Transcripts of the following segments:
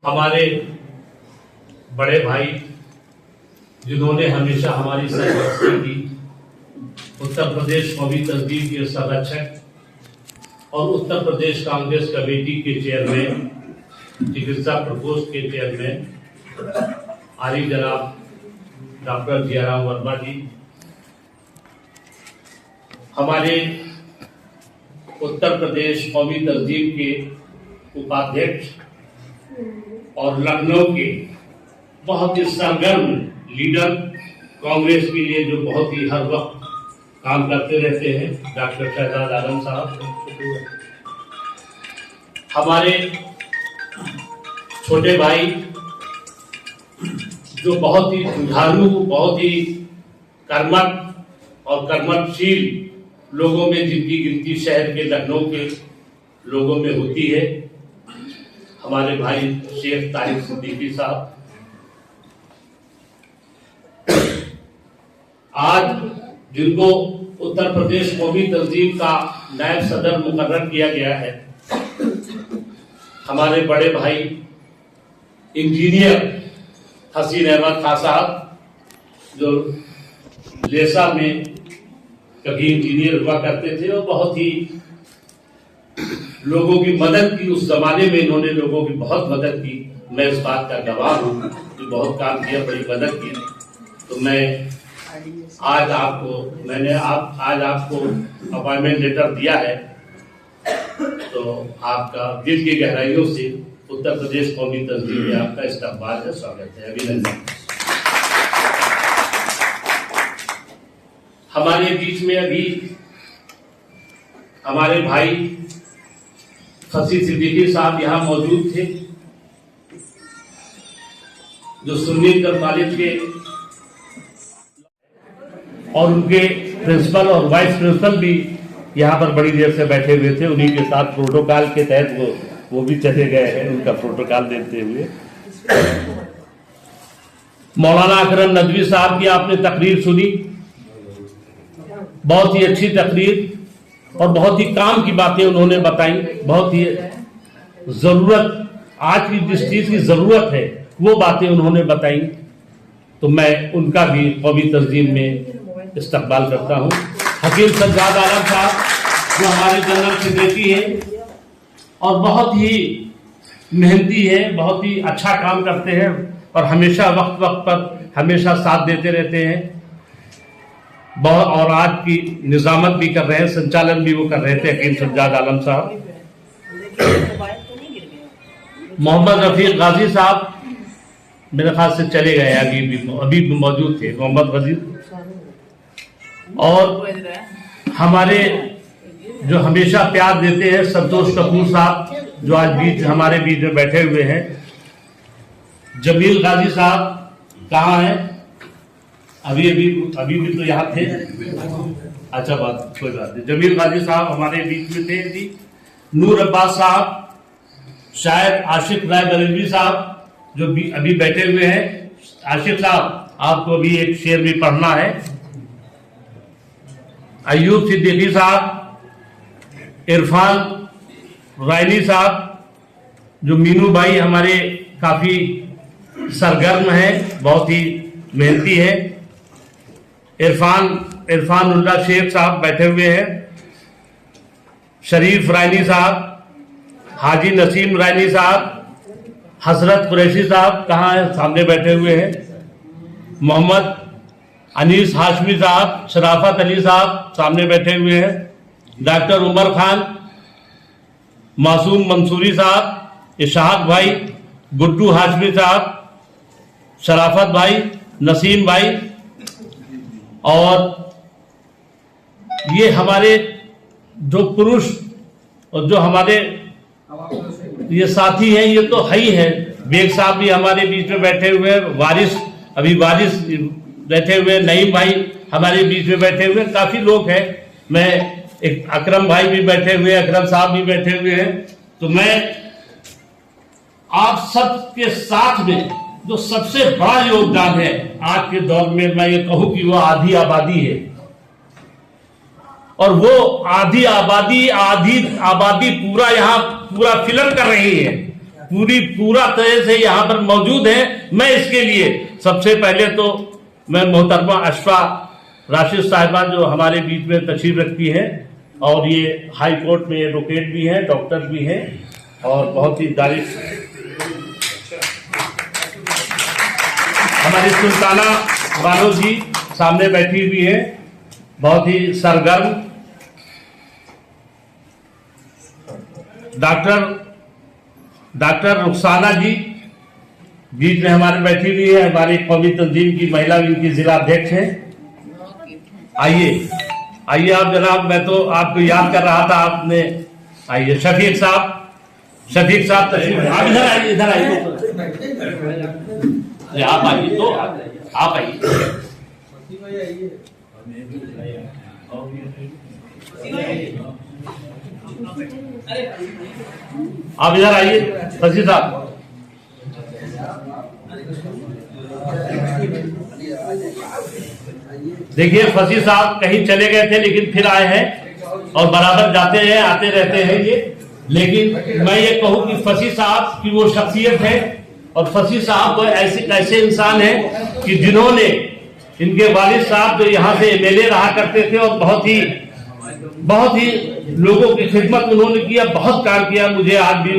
हमारे बड़े भाई जिन्होंने हमेशा हमारी सरपरस्ती की, उत्तर प्रदेश कौमी तंजीम के संरक्षक और उत्तर प्रदेश कांग्रेस कमेटी के चेयरमैन, चिकित्सा प्रकोष्ठ के चेयरमैन आली जनाब डॉक्टर जियाराम वर्मा जी, हमारे उत्तर प्रदेश कौमी तंजीम के उपाध्यक्ष और लखनऊ के बहुत ही सरगर्म लीडर, कांग्रेस के लिए जो बहुत ही हर वक्त काम करते रहते हैं, डॉक्टर शहजाद आलम साहब, हमारे छोटे भाई जो बहुत ही जुझारू, बहुत ही कर्मठ और कर्मठशील लोगों में जिनकी गिनती शहर के लखनऊ के लोगों में होती है, हमारे भाई शेख तारिक सिद्दीकी साहब, आज जिनको उत्तर प्रदेश कौमी तंजीम का नायब सदर मुकर्रर किया गया है, हमारे बड़े भाई इंजीनियर हसीन अहमद खान साहब, जो लेसा में कभी इंजीनियर हुआ करते थे और बहुत ही लोगों की मदद की, उस जमाने में इन्होंने लोगों की बहुत मदद की। मैं इस बात का गवाह हूँ कि बहुत काम किया, बड़ी मदद की। तो मैं आज आपको अपॉइंटमेंट लेटर दिया है, तो आपका दिल की गहराइयों से उत्तर प्रदेश कौमी तंजीम में आपका इस्तकबाल है, स्वागत है, अभिनंदन। हमारे बीच में अभी हमारे भाई हसीन सिद्दीकी साहब यहाँ मौजूद थे, जो सुन्नी इंटर कॉलेज के और उनके प्रिंसिपल और वाइस प्रिंसिपल भी यहाँ पर बड़ी देर से बैठे हुए थे। उन्हीं के साथ प्रोटोकॉल के तहत वो भी चले गए हैं, उनका प्रोटोकॉल देते हुए। मौलाना अकरम नदवी साहब की आपने तकरीर सुनी, बहुत ही अच्छी तकरीर और बहुत ही काम की बातें उन्होंने बताई। बहुत ही जरूरत, आज की जिस चीज की जरूरत है वो बातें उन्होंने बताई, तो मैं उनका भी कौमी तंजीम में इस्तकबाल करता हूँ। हकीम शहजाद आलम साहब जो हमारे जनरल सेक्रेटरी हैं और बहुत ही मेहनती है, बहुत ही अच्छा काम करते हैं और हमेशा वक्त वक्त पर हमेशा साथ देते रहते हैं बहुत, और आज की निजामत भी कर रहे हैं, संचालन भी वो कर रहे थे हकीम शहजाद आलम साहब। मोहम्मद रफीक गाजी साहब मेरे ख्याल से चले गए, अभी भी मौजूद थे मोहम्मद गाजी, और हमारे जो हमेशा प्यार देते हैं संतोष कपूर साहब, जो आज हमारे बीच में बैठे हुए हैं। जमील गाजी साहब कहाँ हैं? अभी भी तो यहाँ थे। अच्छा, बात कोई बात नहीं। जमील गाजी साहब हमारे बीच में थे जी। नूर अब्बास साहब, शायद आशिक राय बरेलवी साहब जो भी अभी बैठे हुए हैं। आशिक साहब, आपको भी एक शेर भी पढ़ना है। अयूब सिद्दीकी साहब, इरफान रायनी साहब, जो मीनू भाई हमारे काफी सरगर्म हैं, बहुत ही मेहनती है। इरफानुल्लाह शेख साहब बैठे हुए हैं। शरीफ रायनी साहब, हाजी नसीम रायनी साहब, हजरत कुरैशी साहब कहाँ हैं? सामने बैठे हुए हैं। मोहम्मद अनीस हाशमी साहब, शराफत अली साहब सामने बैठे हुए हैं। डॉक्टर उमर खान, मासूम मंसूरी साहब, इशाक भाई, गुड्डू हाशमी साहब, शराफत भाई, नसीम भाई, और ये हमारे जो पुरुष और जो हमारे ये साथी हैं, ये तो है ही है। बेग साहब भी हमारे बीच में बैठे हुए हैं, वारिस बैठे हुए, नईम भाई हमारे बीच में बैठे हुए, काफी लोग हैं। मैं एक अकरम भाई भी बैठे हुए, अकरम साहब भी बैठे हुए हैं। तो मैं आप सब के साथ में जो सबसे बड़ा योगदान है आज के दौर में, मैं ये कहूं कि वो आधी आबादी है। और वो आधी आबादी पूरा यहाँ पूरा फिल्म कर रही है पूरा तरह से यहाँ पर मौजूद है। मैं इसके लिए सबसे पहले तो मैं मोहतरमा अशफा राशिद साहिबा जो हमारे बीच में तशरीफ रखती है, और ये हाई कोर्ट में एडवोकेट भी हैं, डॉक्टर भी हैं, और बहुत ही दानिश हमारी सुल्ताना बानो जी सामने बैठी हुई है, बहुत ही सरगर्म। डॉक्टर रुखसाना जी बीच में हमारे बैठी हुई है, हमारी कौमी तंजीम की महिला विंग की जिला अध्यक्ष है। आइए आप जनाब, मैं तो आपको याद कर रहा था, आपने आइए। शफीक साहब तशरीफ, आप इधर आइए आप आइए, तो आप आइए। आप इधर आइए फसी साहब। देखिए फसी साहब कहीं चले गए थे लेकिन फिर आए हैं और बराबर जाते हैं आते रहते हैं ये। लेकिन मैं ये कहूं कि फसी साहब की वो शख्सियत है, और फसी साहब वो ऐसे इंसान है कि जिन्होंने, इनके वालिद साहब जो यहाँ से एमएलए रहा करते थे और बहुत ही लोगों की खिदमत उन्होंने किया, बहुत काम किया। मुझे आज भी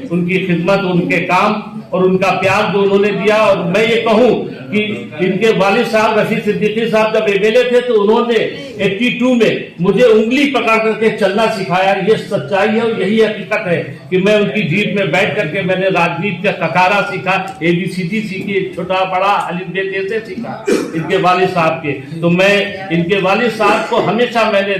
उनकी खिदमत, उनके काम और उनका प्यार जो उन्होंने दिया। और मैं ये कहूं कि इनके वालिद साहब रशीद सिद्दीकी साहब जब एमएलए थे तो उन्होंने 82 में मुझे उंगली पकड़ करके चलना सिखाया। ये सच्चाई है और यही हकीकत है कि मैं उनकी जीप में बैठ करके मैंने राजनीति का ककारा सीखा, ABCD सीखी, छोटा बड़ा अलिफ बे ते से सीखा इनके वालिद साहब के। तो मैं इनके वालिद साहब को हमेशा मैंने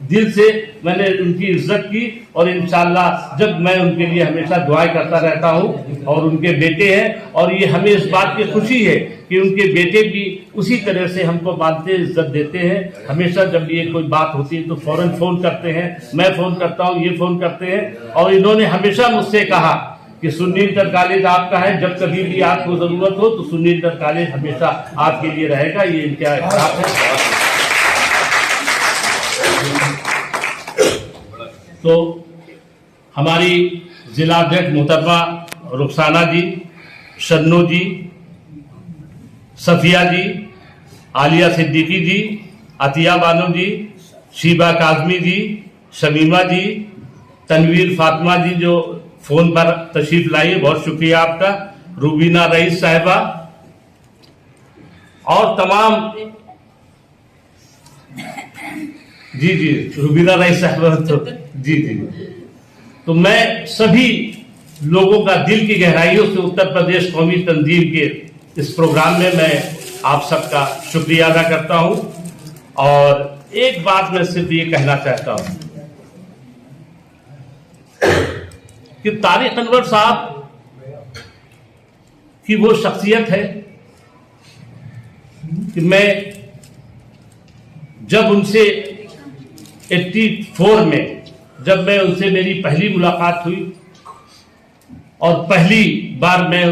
दिल से मैंने उनकी इज्जत की, और इंशाअल्लाह जब मैं उनके लिए हमेशा दुआएं करता रहता हूं। और उनके बेटे हैं, और ये हमें इस बात की खुशी है कि उनके बेटे भी उसी तरह से हमको मानते इज्जत देते हैं। हमेशा जब ये कोई बात होती है तो फौरन फोन करते हैं, मैं फोन करता हूं, ये फोन करते हैं। और इन्होंने हमेशा मुझसे कहा कि सुन्नी इंटर कॉलेज आपका है, जब कभी भी आपको जरूरत हो तो सुन्नी इंटर कॉलेज हमेशा आपके लिए रहेगा। ये इनका एहसास है। तो हमारी जिला अध्यक्ष मोहतरमा रुखसाना जी, शन्नो जी, सफिया जी, आलिया सिद्दीकी जी, अतिया बानो जी, शीबा काजमी जी, शमीमा जी, तनवीर फातिमा जी जो फोन पर तशरीफ लाई, बहुत शुक्रिया आपका, रूबीना रईस साहिबा, और तमाम जी रूबीना रईस साहिबा, तो जी तो मैं सभी लोगों का दिल की गहराइयों से उत्तर प्रदेश कौमी तंजीम के इस प्रोग्राम में मैं आप सबका शुक्रिया अदा करता हूं। और एक बात मैं सिर्फ ये कहना चाहता हूं कि तारिक अनवर साहब की वो शख्सियत है कि मैं जब उनसे 84 में जब मैं उनसे मेरी पहली मुलाकात हुई, और पहली बार मैं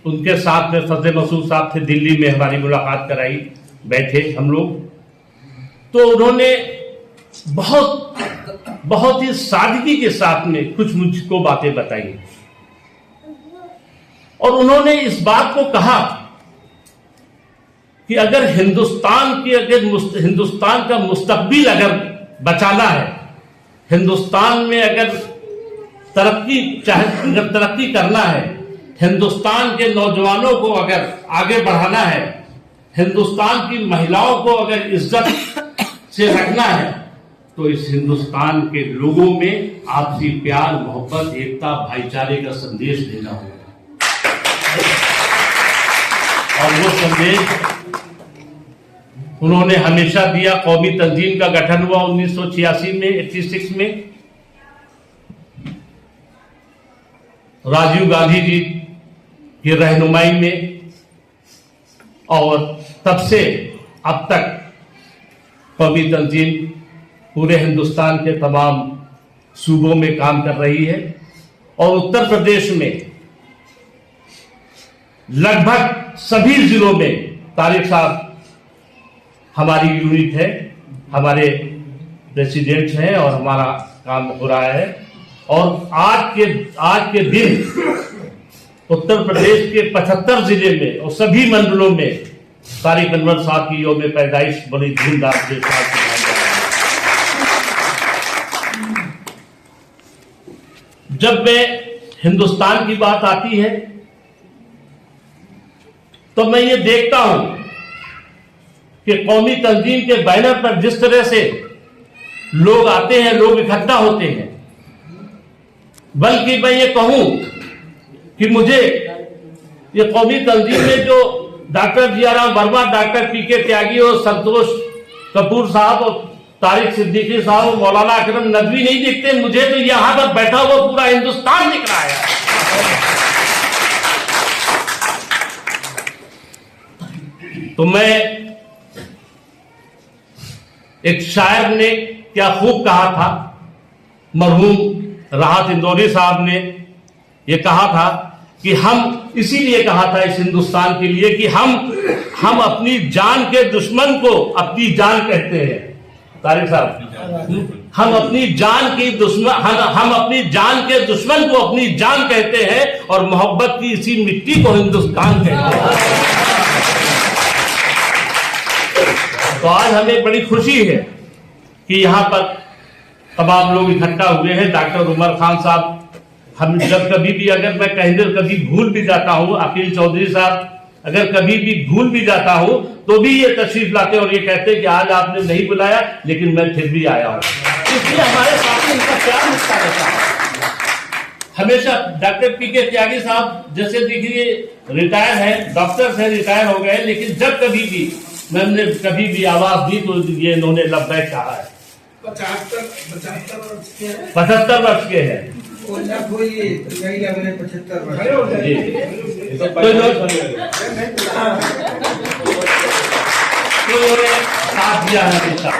उनके साथ में फजल मसूद साहब थे, दिल्ली में हमारी मुलाकात कराई, बैठे हम लोग, तो उन्होंने बहुत ही सादगी के साथ में कुछ मुझको बातें बताई, और उन्होंने इस बात को कहा कि अगर हिंदुस्तान का मुस्तकबिल अगर बचाना है, हिंदुस्तान में अगर तरक्की करना है, हिंदुस्तान के नौजवानों को अगर आगे बढ़ाना है, हिंदुस्तान की महिलाओं को अगर इज्जत से रखना है, तो इस हिंदुस्तान के लोगों में आपसी प्यार, मोहब्बत, एकता, भाईचारे का संदेश देना होगा। और वो संदेश उन्होंने हमेशा दिया। कौमी तंजीम का गठन हुआ 1986 में, 86 में, राजीव गांधी जी की रहनुमाई में, और तब से अब तक कौमी तंजीम पूरे हिंदुस्तान के तमाम सूबों में काम कर रही है। और उत्तर प्रदेश में लगभग सभी जिलों में तारिक साहब हमारी यूनिट है, हमारे प्रेसिडेंट हैं, और हमारा काम हो रहा है। और आज के दिन उत्तर प्रदेश के 75 जिले में और सभी मंडलों में तारिक अनवर साहब की यौम पैदाइश बड़ी धूमधाम के साथ मनाई जा रही है। जब मैं हिंदुस्तान की बात आती है तो मैं ये देखता हूं कि कौमी तंजीम के बैनर पर जिस तरह से लोग आते हैं, लोग इकट्ठा होते हैं, बल्कि मैं ये कहूं कि मुझे ये कौमी तंजीम में जो डॉक्टर जियाराम वर्मा, डॉक्टर पीके त्यागी और संतोष कपूर साहब और तारिक सिद्दीकी साहब और मौलाना अकरम नदवी नहीं दिखते, मुझे तो यहां पर बैठा हुआ पूरा हिंदुस्तान दिख रहा है। तो मैं, एक शायर ने क्या खूब कहा था, मरहूम राहत इंदौरी साहब ने यह कहा था कि हम इसीलिए कहा था इस हिंदुस्तान के लिए कि हम अपनी जान के दुश्मन को अपनी जान कहते हैं। तारिक साहब, हम अपनी जान के दुश्मन को अपनी जान कहते हैं और मोहब्बत की इसी मिट्टी को हिंदुस्तान कहते हैं। तो आज हमें बड़ी खुशी है कि यहां पर तमाम लोग इकट्ठा हुए हैं। डॉक्टर उमर खान साहब, हम जब कभी भी, अगर मैं कभी भूल भी जाता हूं, अकील चौधरी साहब, अगर कभी भी भूल भी जाता हूं तो भी ये तशरीफ लाते और ये कहते कि आज आपने नहीं बुलाया लेकिन मैं फिर भी आया हूं। इसलिए हमारे साथ इनका प्यार मिलता रहता है हमेशा। डॉक्टर पीके त्यागी साहब जैसे देखिए रिटायर है, डॉक्टर से रिटायर हो गए, लेकिन जब कभी भी मैंने कभी भी आवाज दी तो ये इन्होंने लब्बैक कहा है। 75 वर्ष के हैं। तो साथ दिया है हमेशा।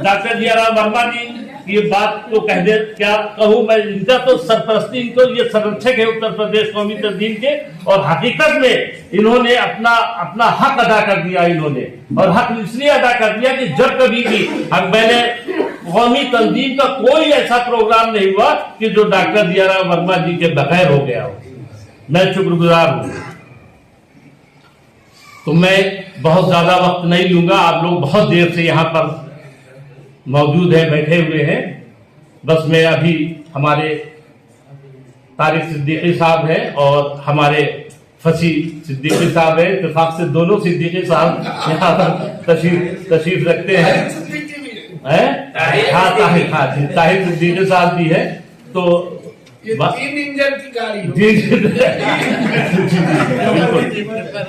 डॉक्टर जियाराम वर्मा जी ये बात तो कह दे, क्या कहूं मैं, इनका तो सरपरस्ती, इनको ये संरक्षक है उत्तर प्रदेश कौमी तंजीम के, और हकीकत में इन्होंने अपना हक अदा कर दिया इन्होंने। और हक इसलिए अदा कर दिया कि जब कभी भी मैंने कौमी तंजीम का कोई ऐसा प्रोग्राम नहीं हुआ कि जो डॉक्टर जियाराम वर्मा जी के बगैर हो गया हो। मैं शुक्रगुजार हूं। तो मैं बहुत ज्यादा वक्त नहीं लूंगा, आप लोग बहुत देर से यहां पर मौजूद है, बैठे हुए हैं। बस मैं अभी हमारे तारिक सिद्दीकी साहब हैं और हमारे फसी सिद्दीकी साहब हैं, इत्तेफाक से दोनों सिद्दीकी साहब यहाँ पर तशरीफ रखते हैं। हाँ, ताहिर सिद्दीकी साहब भी है। तो ये 3 इंजन की गाड़ी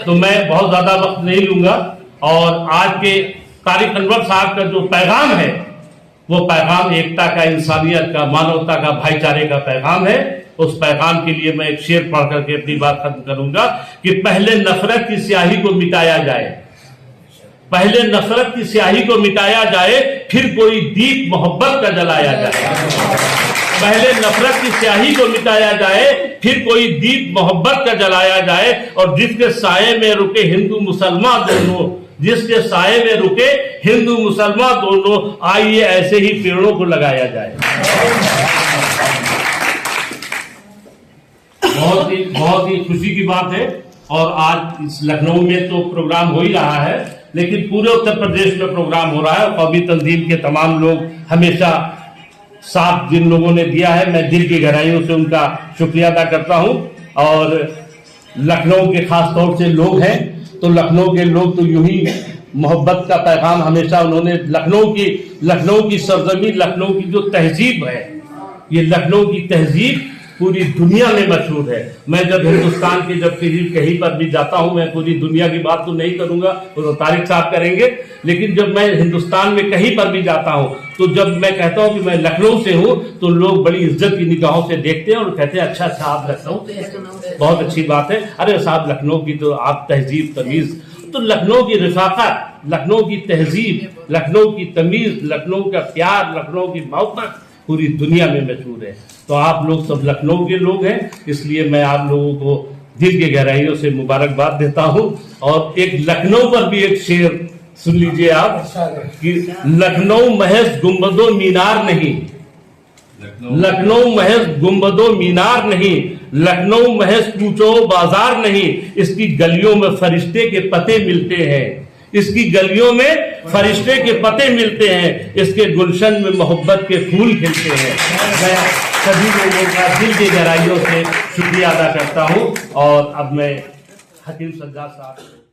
तो मैं बहुत ज्यादा वक्त नहीं लूंगा। और आज के तारिक अनवर साहब का जो पैगाम है वो पैगाम एकता का, इंसानियत का, मानवता का, भाईचारे का पैगाम है। उस पैगाम के लिए मैं एक शेर पढ़ करके अपनी बात खत्म करूंगा कि पहले नफरत की स्याही को मिटाया जाए, पहले नफरत की स्याही को मिटाया जाए, फिर कोई दीप मोहब्बत का जलाया जाए। पहले नफरत की स्याही को मिटाया जाए, फिर कोई दीप मोहब्बत का जलाया जाए। और जिसके साये में रुके हिंदू मुसलमान दोनों, जिसके साये में रुके हिंदू मुसलमान दोनों, आइए ऐसे ही पेड़ों को लगाया जाए। बहुत ही खुशी की बात है। और आज इस लखनऊ में तो प्रोग्राम हो ही रहा है, लेकिन पूरे उत्तर प्रदेश में प्रोग्राम हो रहा है। कौमी तंजीम के तमाम लोग हमेशा साथ जिन लोगों ने दिया है, मैं दिल की गहराइयों से उनका शुक्रिया अदा करता हूं। और लखनऊ के खास तौर से लोग हैं, तो लखनऊ के लोग तो यूं ही मोहब्बत का पैगाम हमेशा उन्होंने, लखनऊ की सरजमी, लखनऊ की जो तहजीब है, ये लखनऊ की तहजीब पूरी दुनिया में मशहूर है। मैं जब हिंदुस्तान के जब कहीं पर भी जाता हूं, मैं पूरी दुनिया की बात तो नहीं करूंगा, वो तो तारिक साहब करेंगे, लेकिन जब मैं हिंदुस्तान में कहीं पर भी जाता हूं तो जब मैं कहता हूं कि मैं लखनऊ से हूं तो लोग बड़ी इज्जत की निगाहों से देखते हैं और कहते हैं अच्छा आप लखनऊ से, बहुत अच्छी बात है। अरे साहब लखनऊ की तो आप तहजीब तमीज, तो लखनऊ की रिफाकत, लखनऊ की तहजीब, लखनऊ की तमीज, लखनऊ का प्यार, लखनऊ की मोहब्बत पूरी दुनिया में मशहूर है। तो आप लोग सब लखनऊ के लोग हैं, इसलिए मैं आप लोगों को दिल की गहराइयों से मुबारकबाद देता हूं। और एक लखनऊ पर भी एक शेर सुन लीजिए आप कि लखनऊ महज गुंबदो मीनार नहीं, लखनऊ महज गुंबदो मीनार नहीं, लखनऊ महज पूछो बाजार नहीं, इसकी गलियों में फरिश्ते के पते मिलते हैं, इसकी गलियों में फरिश्ते के पते मिलते हैं, इसके गुलशन में मोहब्बत के फूल खिलते हैं। मैं सभी लोगों का दिल की गहराइयों से शुक्रिया अदा करता हूं और अब मैं हकीम सज्जाद साहब